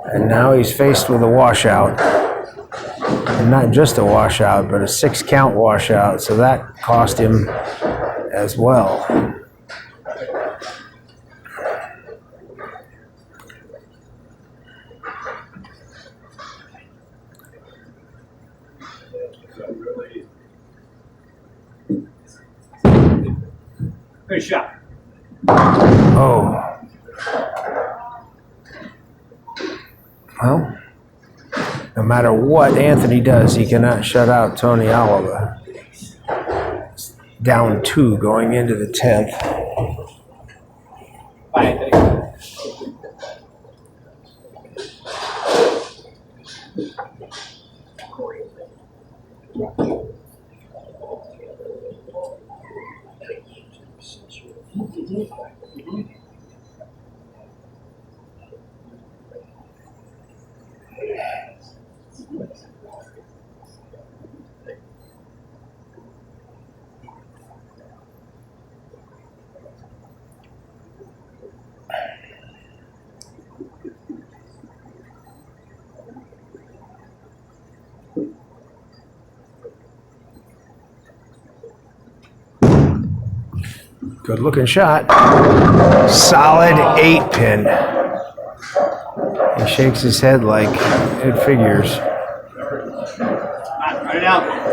And now he's faced with a washout. And not just a washout, but a 6-count washout. So that cost him as well. Good shot. Oh. Well, no matter what Anthony does, he cannot shut out Tony Oliva. Down 2 going into the 10th. Bye, Anthony. Good looking shot. Solid 8-pin. He shakes his head like it figures. Run it out.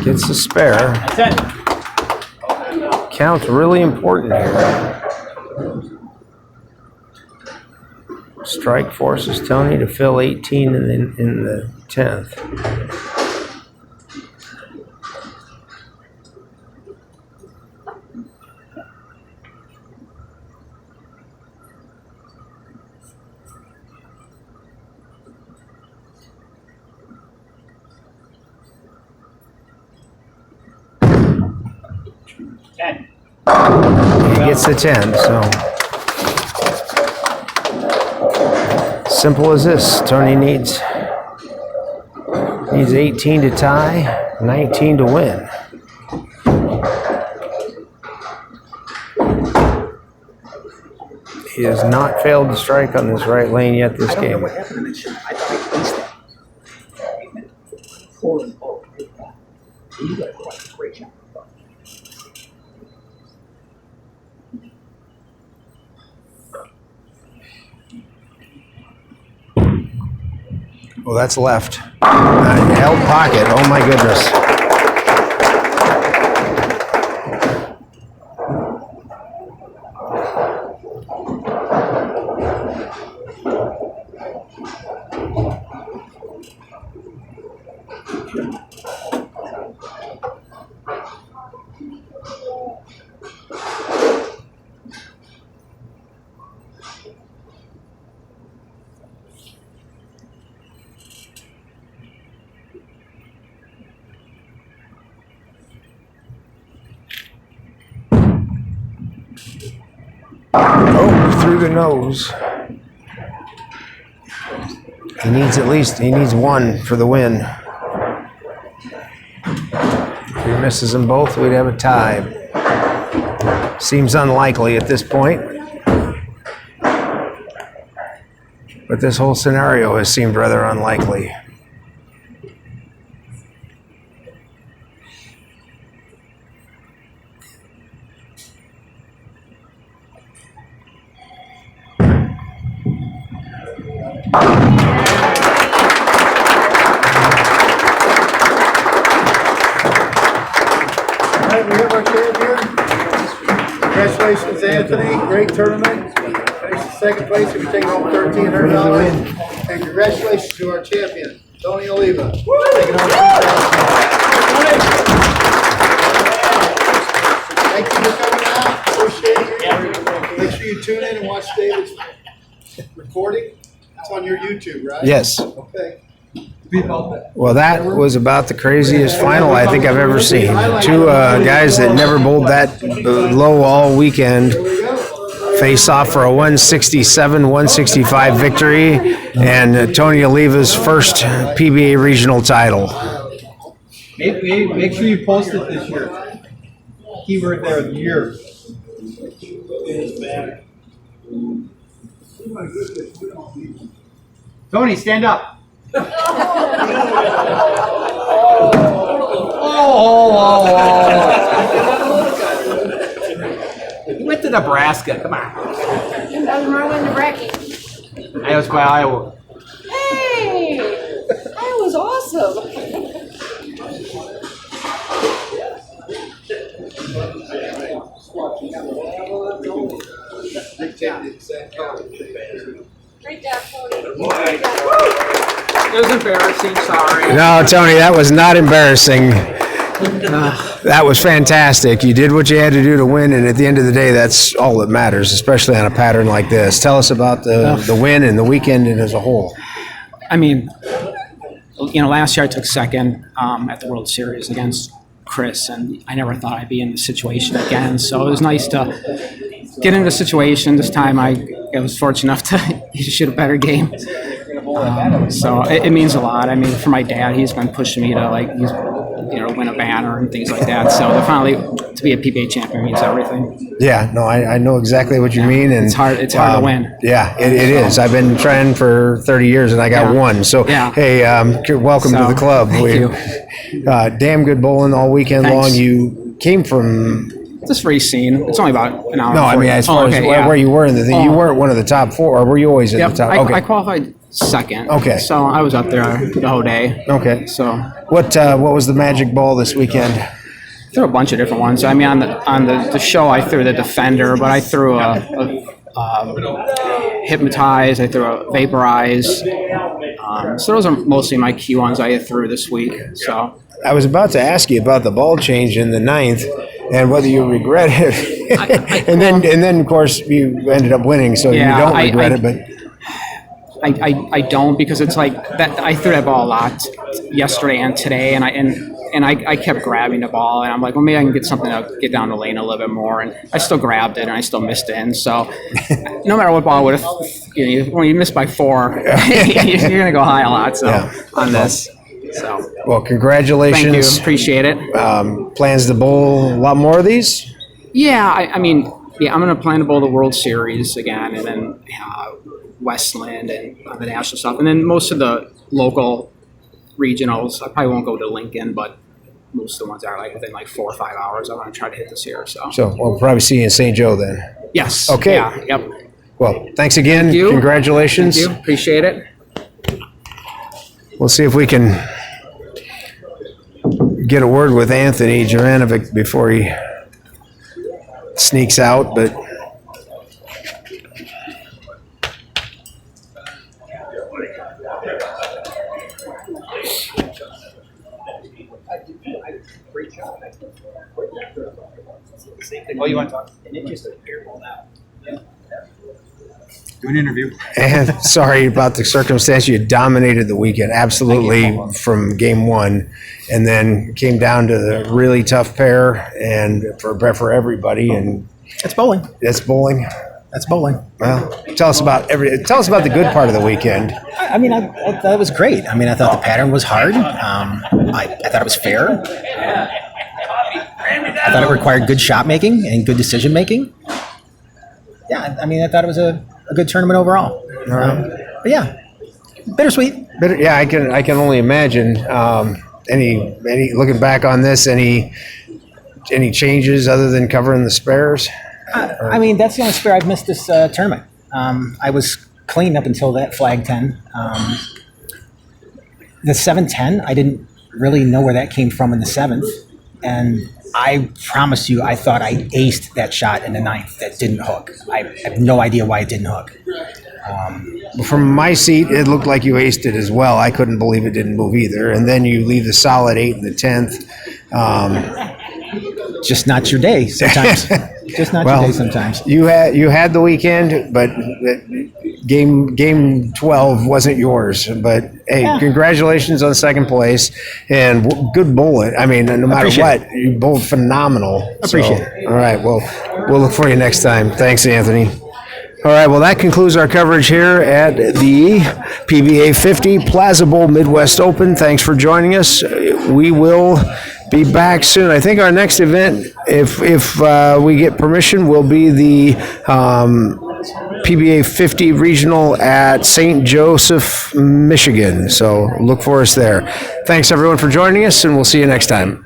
Gets the spare. That's it. Count's really important here. Strike forces Tony to fill 18 in the 10th. He gets the 10, so simple as this. Tony needs 18 to tie, 19 to win. He has not failed to strike on this right lane yet this game. What happened in that shot? I thought I placed that. 4 and 0. You got quite a great shot. Well, that's left. Held pocket. Oh my goodness. Oh, through the nose. He needs 1 for the win. If he misses them both, we'd have a tie. Seems unlikely at this point. But this whole scenario has seemed rather unlikely. We have our champion. Congratulations, Anthony. Great tournament. Finished second place, and taking home $1,300. And congratulations to our champion, Tony Oliva. Taking home $2,000. Thank you for coming out. Appreciate it. Make sure you tune in and watch David's recording. It's on your YouTube, right? Yes. Okay. Well, that was about the craziest final I think I've ever seen. Two guys that never bowled that low all weekend face off for a 167-165 victory, and Tony Oliva's first PBA regional title. Make sure you post it this year. Keyword there, year. Tony, stand up. He went to Nebraska. Come on. Nothing wrong with Nebraska. I was by Iowa. Hey, that was awesome. Great job, Tony. It was embarrassing, sorry. No, Tony, that was not embarrassing. That was fantastic. You did what you had to do to win, and at the end of the day, that's all that matters, especially on a pattern like this. Tell us about the win and the weekend as a whole. I mean, last year I took second at the World Series against Chris, and I never thought I'd be in this situation again. So it was nice to get into the situation. This time I was fortunate enough to shoot a better game. So it means a lot. I mean, for my dad, he's been pushing me to win a banner and things like that. So finally to be a PBA champion means everything. Yeah, no, I know exactly what you mean. And it's hard to win. Yeah, it is. I've been trying for 30 years and I got one. So, hey, welcome to the club. Thank you. Damn good bowling all weekend long. You came from... This Racine. It's only about an hour. No, I mean, as far as where you were in the thing, you weren't one of the top four, or were you always at the top? I qualified second. Okay. So I was up there the whole day. Okay. So what was the magic ball this weekend? I threw a bunch of different ones. I mean, on the show, I threw the Defender, but I threw a Hypnotize. I threw a Vaporize. So those are mostly my key ones I threw this week. So I was about to ask you about the ball change in the ninth and whether you regret it. and then of course you ended up winning, so you don't regret it, but I don't, because it's like that. I threw that ball a lot yesterday and today, and I kept grabbing the ball, and I'm like, well, maybe I can get something to get down the lane a little bit more, and I still grabbed it, and I still missed it, and so no matter what ball I would have, when you miss by 4, you're gonna go high a lot. So on this. So well, congratulations. Thank you, appreciate it. Plans to bowl a lot more of these? Yeah, I mean, I'm going to plan to bowl the World Series again, and then Westland and the national stuff, and then most of the local regionals. I probably won't go to Lincoln, but most of the ones are like within like 4 or 5 hours. I want to try to hit this year. So we'll probably see you in St. Joe then. Yes. Okay. Yeah. Yep. Well, thanks again. Thank you. Congratulations. Thank you. Appreciate it. We'll see if we can get a word with Anthony Juranovic before he sneaks out, but Oh, you want to talk? And it just airball out. Do an interview. and sorry about the circumstance. You dominated the weekend, absolutely, from game one, and then came down to the really tough pair, and for everybody. And It's bowling. that's bowling. That's bowling. Well, tell us about the good part of the weekend. I mean, I thought it was great. I mean, I thought the pattern was hard. I thought it was fair. I thought it required good shot making and good decision making. Yeah, I mean, I thought it was a good tournament overall. But yeah, bittersweet. Yeah, I can only imagine. Any looking back on this, any changes other than covering the spares? I mean, that's the only spare I've missed this tournament. I was clean up until that flag 10. The 7-10, I didn't really know where that came from in the 7th. And I promise you, I thought I aced that shot in the ninth that didn't hook. I have no idea why it didn't hook. From my seat, it looked like you aced it as well. I couldn't believe it didn't move either. And then you leave the solid 8 in the 10th. Just not your day sometimes. Just not your day sometimes. You had the weekend, but game 12 wasn't yours. But hey, Yeah. congratulations on second place and good bowling. I mean, no matter Appreciate what, you bowled phenomenal. Appreciate it. All right, well, we'll look for you next time. Thanks, Anthony. All right, well, that concludes our coverage here at the PBA 50 Plaza Bowl Midwest Open. Thanks for joining us. We will be back soon. I think our next event, if we get permission, will be the PBA 50 Regional at St. Joseph, Michigan. So look for us there. Thanks, everyone, for joining us, and we'll see you next time.